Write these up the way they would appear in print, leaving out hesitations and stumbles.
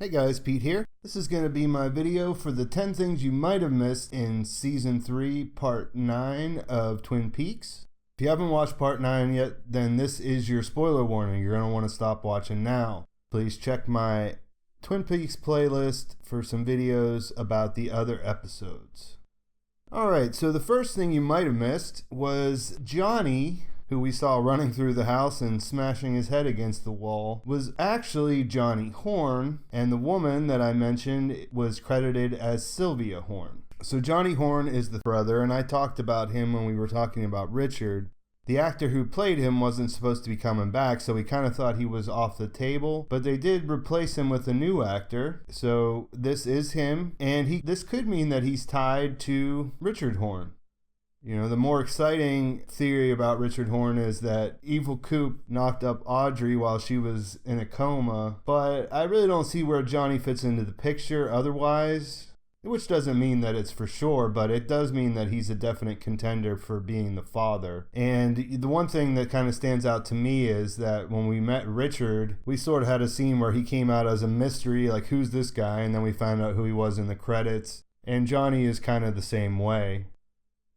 Hey guys, Pete here. This is going to be my video for the 10 things you might have missed in Season 3, Part 9 of Twin Peaks. If you haven't watched Part 9 yet, then this is your spoiler warning. You're going to want to stop watching now. Please check my Twin Peaks playlist for some videos about the other episodes. Alright, so the first thing you might have missed was Johnny, who we saw running through the house and smashing his head against the wall, was actually Johnny Horn, and the woman that I mentioned was credited as Sylvia Horn. So Johnny Horn is the brother, and I talked about him when we were talking about Richard. The actor who played him wasn't supposed to be coming back, so we kind of thought he was off the table, but they did replace him with a new actor, so this is him, and this could mean that he's tied to Richard Horn. You know, the more exciting theory about Richard Horn is that Evil Coop knocked up Audrey while she was in a coma, but I really don't see where Johnny fits into the picture otherwise, which doesn't mean that it's for sure, but it does mean that he's a definite contender for being the father. And the one thing that kind of stands out to me is that when we met Richard, we sort of had a scene where he came out as a mystery, like who's this guy, and then we found out who he was in the credits, and Johnny is kind of the same way.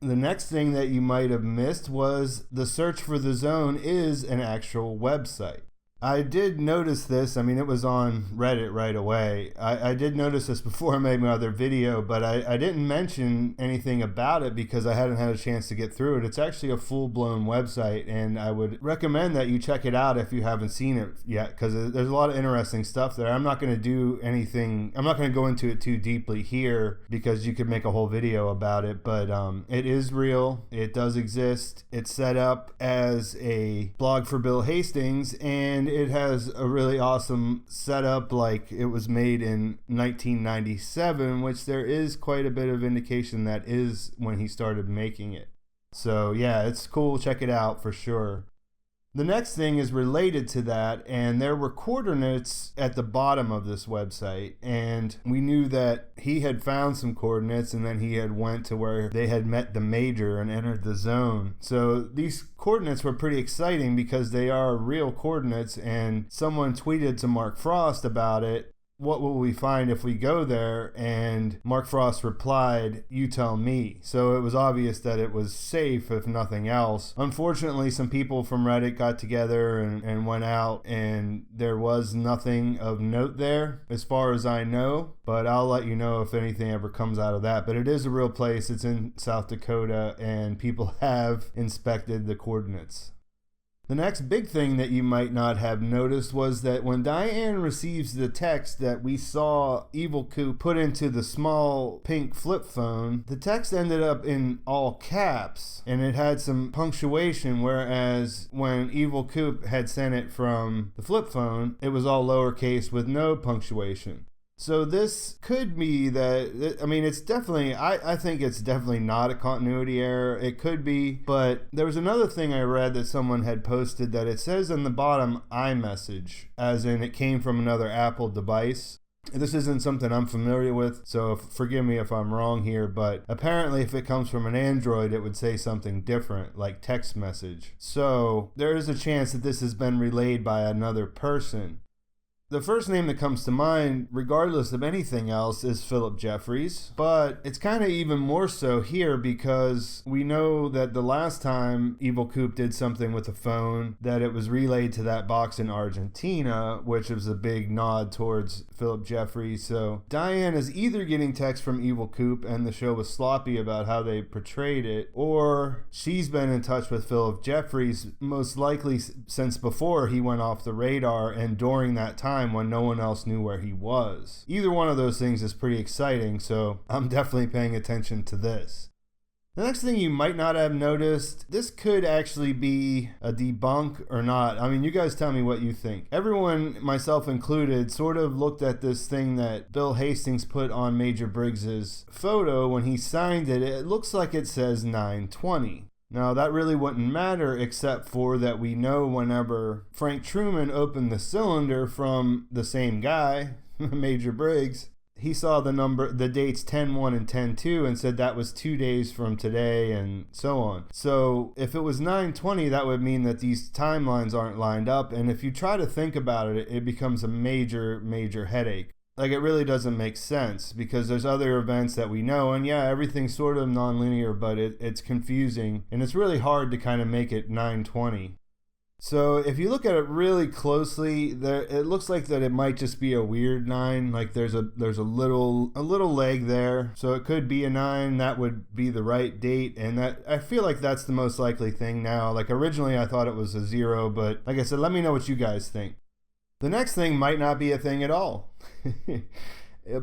The next thing that you might have missed was the Search for the Zone is an actual website. I did notice this. I mean, it was on Reddit right away. I did notice this before I made my other video, but I didn't mention anything about it because I hadn't had a chance to get through it. It's actually a full-blown website, and I would recommend that you check it out if you haven't seen it yet, because there's a lot of interesting stuff there. I'm not going to do anything. I'm not going to go into it too deeply here because you could make a whole video about it, but it is real. It does exist. It's set up as a blog for Bill Hastings, and it has a really awesome setup, like it was made in 1997, which there is quite a bit of indication that is when he started making it. So yeah, it's cool. Check it out for sure. The next thing is related to that, and there were coordinates at the bottom of this website, and we knew that he had found some coordinates, and then he had went to where they had met the Major and entered the zone. So these coordinates were pretty exciting because they are real coordinates, and someone tweeted to Mark Frost about it. What will we find if we go there? And Mark Frost replied, "You tell me." So it was obvious that it was safe, if nothing else. Unfortunately, some people from Reddit got together and went out, and there was nothing of note there, as far as I know. But I'll let you know if anything ever comes out of that. But it is a real place. It's in South Dakota, and people have inspected the coordinates. The next big thing that you might not have noticed was that when Diane receives the text that we saw Evil Coop put into the small pink flip phone, the text ended up in all caps and it had some punctuation, whereas when Evil Coop had sent it from the flip phone, it was all lowercase with no punctuation. So this could be that, I mean, it's definitely, I think it's definitely not a continuity error. It could be, but there was another thing I read that someone had posted that it says on the bottom iMessage, as in it came from another Apple device. This isn't something I'm familiar with, so forgive me if I'm wrong here, but apparently if it comes from an Android, it would say something different, like text message. So there is a chance that this has been relayed by another person. The first name that comes to mind, regardless of anything else, is Philip Jeffries, but it's kind of even more so here because we know that the last time Evil Coop did something with the phone, that it was relayed to that box in Argentina, which was a big nod towards Philip Jeffries. So Diane is either getting text from Evil Coop and the show was sloppy about how they portrayed it, or she's been in touch with Philip Jeffries, most likely since before he went off the radar and during that time when no one else knew where he was. Either one of those things is pretty exciting, so I'm definitely paying attention to this. The next thing you might not have noticed, this could actually be a debunk or not. I mean, you guys tell me what you think. Everyone, myself included, sort of looked at this thing that Bill Hastings put on Major Briggs's photo when he signed it. It looks like it says 920. Now, that really wouldn't matter except for that we know whenever Frank Truman opened the cylinder from the same guy, Major Briggs, he saw the dates 10-1 and 10-2 and said that was 2 days from today and so on. So if it was 9/20, that would mean that these timelines aren't lined up. And if you try to think about it, it becomes a major, major headache. Like, it really doesn't make sense because there's other events that we know, and yeah, everything's sort of non-linear, but it's confusing, and it's really hard to kind of make it 920. So if you look at it really closely, it looks like that it might just be a weird 9. Like there's a little leg there, so it could be a 9. That would be the right date, and that I feel like that's the most likely thing now. Like originally I thought it was a 0, but like I said, let me know what you guys think. The next thing might not be a thing at all.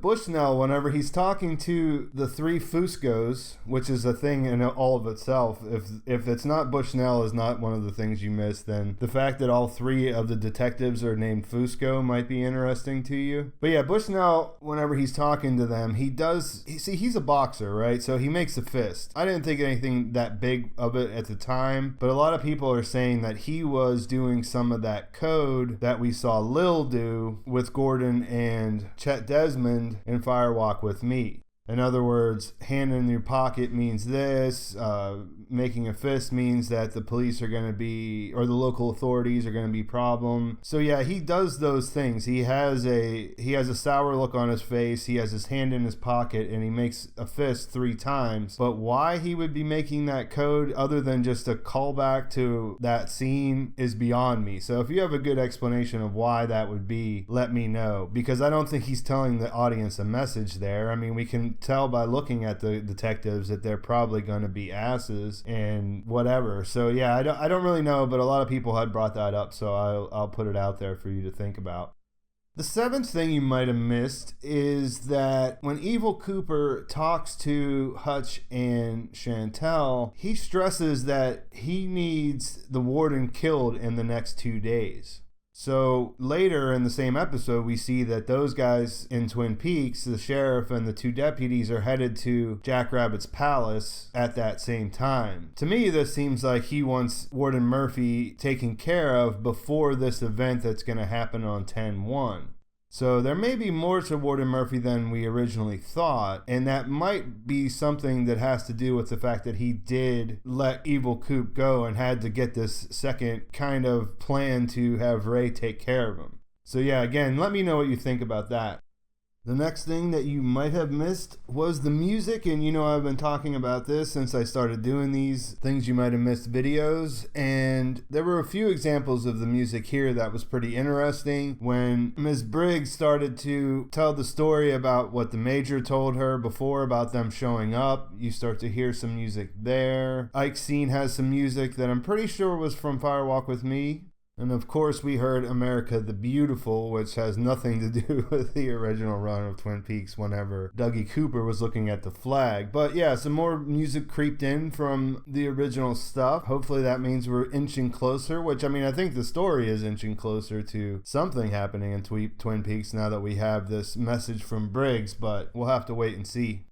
Bushnell, whenever he's talking to the 3 Fuscos, which is a thing in all of itself, if it's not Bushnell is not one of the things you missed, then the fact that all 3 of the detectives are named Fusco might be interesting to you. But yeah, Bushnell, whenever he's talking to them, he's a boxer, right? So he makes a fist. I didn't think anything that big of it at the time, but a lot of people are saying that he was doing some of that code that we saw Lil do with Gordon and Chet Desmond in Firewalk with Me. In other words, hand in your pocket means this, making a fist means that the police are going to be, or the local authorities are going to be problem. So yeah, he does those things. He has a sour look on his face, he has his hand in his pocket, and he makes a fist 3 times. But why he would be making that code other than just a callback to that scene is beyond me. So if you have a good explanation of why that would be, let me know, because I don't think he's telling the audience a message there. I mean, we can tell by looking at the detectives that they're probably going to be asses and whatever. So yeah, I don't really know, but a lot of people had brought that up, so I'll put it out there for you to think about. The 7th thing you might have missed is that when Evil Cooper talks to Hutch and Chantel, he stresses that he needs the warden killed in the next 2 days. So later in the same episode, we see that those guys in Twin Peaks, the sheriff and the 2 deputies, are headed to Jackrabbit's palace at that same time. To me, this seems like he wants Warden Murphy taken care of before this event that's going to happen on 10/1. So there may be more to Warden Murphy than we originally thought, and that might be something that has to do with the fact that he did let Evil Coop go and had to get this second kind of plan to have Ray take care of him. So yeah, again, let me know what you think about that. The next thing that you might have missed was the music, and you know I've been talking about this since I started doing these things you might have missed videos, and there were a few examples of the music here that was pretty interesting. When Ms. Briggs started to tell the story about what the Major told her before about them showing up, you start to hear some music there. Ike's scene has some music that I'm pretty sure was from Firewalk with Me. And of course we heard America the Beautiful, which has nothing to do with the original run of Twin Peaks whenever Dougie Cooper was looking at the flag. But yeah, some more music creeped in from the original stuff. Hopefully that means we're inching closer, which I mean, I think the story is inching closer to something happening in Twin Peaks now that we have this message from Briggs, but we'll have to wait and see.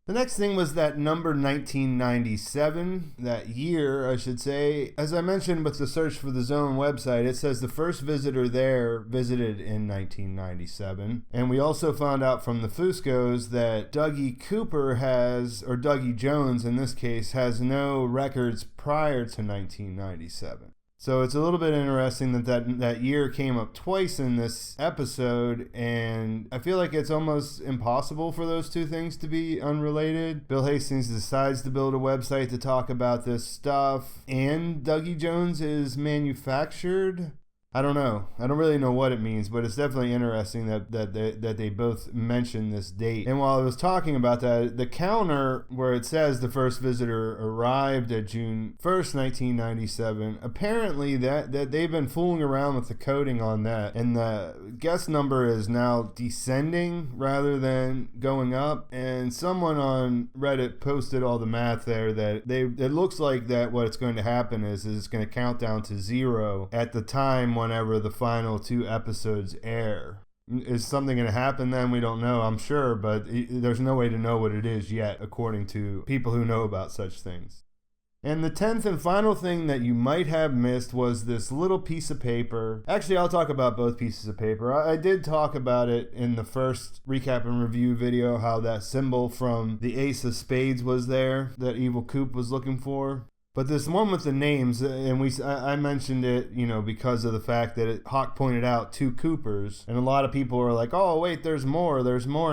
The next thing was that number 1997, that year, I should say. As I mentioned with the Search for the Zone website, it says the first visitor there visited in 1997. And we also found out from the Fuscos that Dougie Cooper has, or Dougie Jones in this case, has no records prior to 1997. So it's a little bit interesting that year came up twice in this episode, and I feel like it's almost impossible for those two things to be unrelated. Bill Hastings decides to build a website to talk about this stuff, and Dougie Jones is manufactured. I don't know. I don't really know what it means, but it's definitely interesting that they both mention this date. And while I was talking about that, the counter where it says the first visitor arrived at June 1st, 1997, apparently that they've been fooling around with the coding on that, and the guest number is now descending rather than going up. And someone on Reddit posted all the math there that it looks like that what's going to happen is it's going to count down to 0 at the time whenever the final 2 episodes air. Is something going to happen then? We don't know, I'm sure, but there's no way to know what it is yet, according to people who know about such things. And the 10th and final thing that you might have missed was this little piece of paper. Actually, I'll talk about both pieces of paper. I did talk about it in the first recap and review video, how that symbol from the Ace of Spades was there, that Evil Coop was looking for. But this one with the names, and I mentioned it, because of the fact that Hawk pointed out 2 Coopers, and a lot of people are like, oh, wait, there's more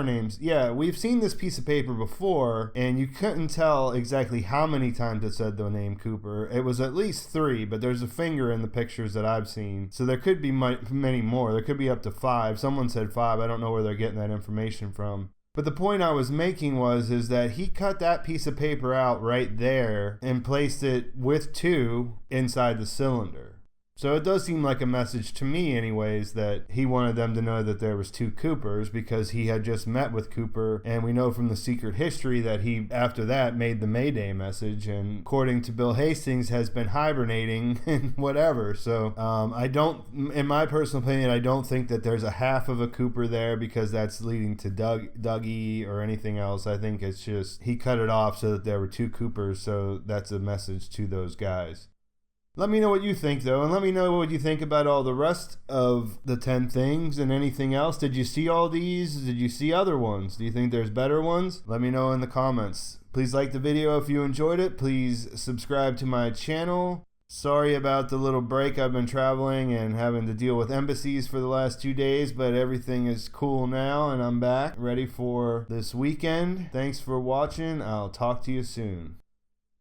names. Yeah, we've seen this piece of paper before, and you couldn't tell exactly how many times it said the name Cooper. It was at least 3, but there's a finger in the pictures that I've seen. So there could be many more. There could be up to 5. Someone said 5. I don't know where they're getting that information from. But the point I was making is that he cut that piece of paper out right there and placed it with 2 inside the cylinder. So it does seem like a message to me anyways that he wanted them to know that there was 2 Coopers, because he had just met with Cooper, and we know from the secret history that he after that made the Mayday message, and according to Bill Hastings has been hibernating and whatever. So in my personal opinion, I don't think that there's a half of a Cooper there because that's leading to Dougie or anything else. I think it's just he cut it off so that there were 2 Coopers, so that's a message to those guys. Let me know what you think, though, and let me know what you think about all the rest of the 10 things and anything else. Did you see all these? Did you see other ones? Do you think there's better ones? Let me know in the comments. Please like the video if you enjoyed it. Please subscribe to my channel. Sorry about the little break. I've been traveling and having to deal with embassies for the last 2 days, but everything is cool now, and I'm back ready for this weekend. Thanks for watching. I'll talk to you soon.